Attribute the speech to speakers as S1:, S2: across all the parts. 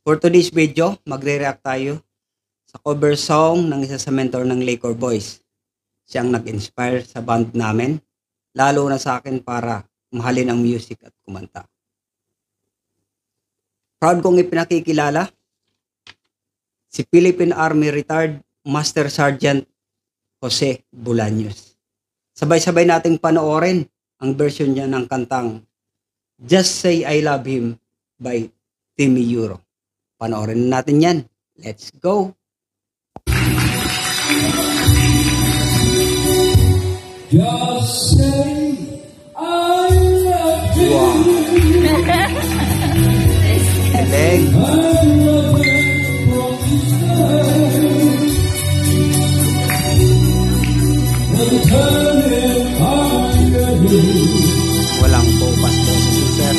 S1: For today's video, magre-react tayo sa cover song ng isa sa mentor ng Lakor Boys. Siyang nag-inspire sa band namin, lalo na sa akin para mahalin ang music at kumanta. Proud kong ipinakikilala si Philippine Army Retired Master Sergeant Jose Bolaños. Sabay-sabay nating panoorin ang version niya ng kantang Just Say I Love Him by Timmy Euro. Panoorin natin yan. Let's go!
S2: Just say I love you.
S1: Wow! Galing! Walang focus po sa sister.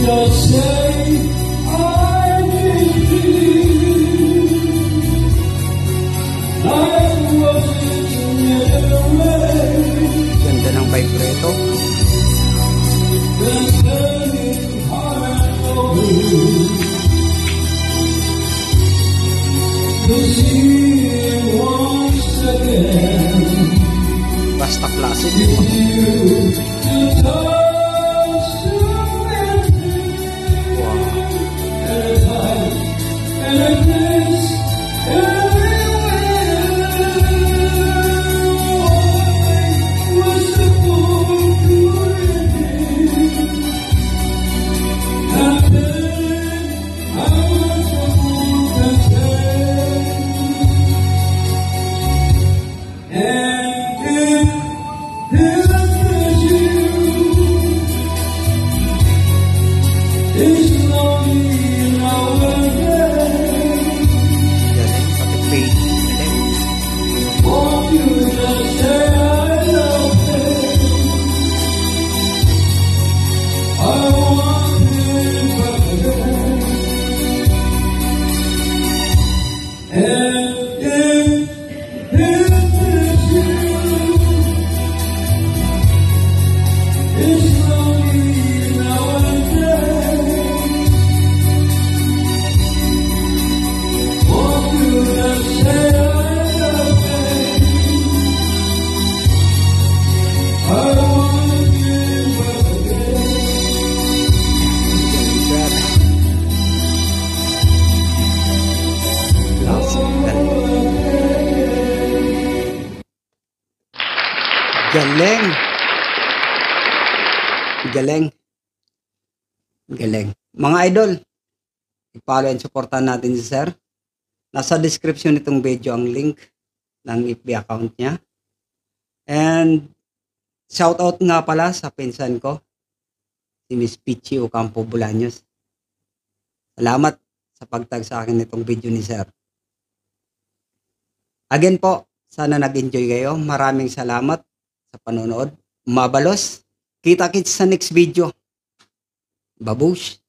S2: Just say I need you. I wasn't away.
S1: Ganda ng vibrato.
S2: The turning heart of you. To see you once again.
S1: Basta classic.
S2: You to touch.
S1: Galing. Galing. Galing. Mga idol, i-follow and supportan natin si Sir. Nasa description nitong video ang link ng FB account niya. And shout out nga pala sa pinsan ko, si Miss Pichi Ocampo Bolaños. Salamat sa pagtag sa akin nitong video ni Sir. Again po, sana nag-enjoy kayo. Maraming salamat sa panonood. Mabalos. Kita-kits sa next video. Babush!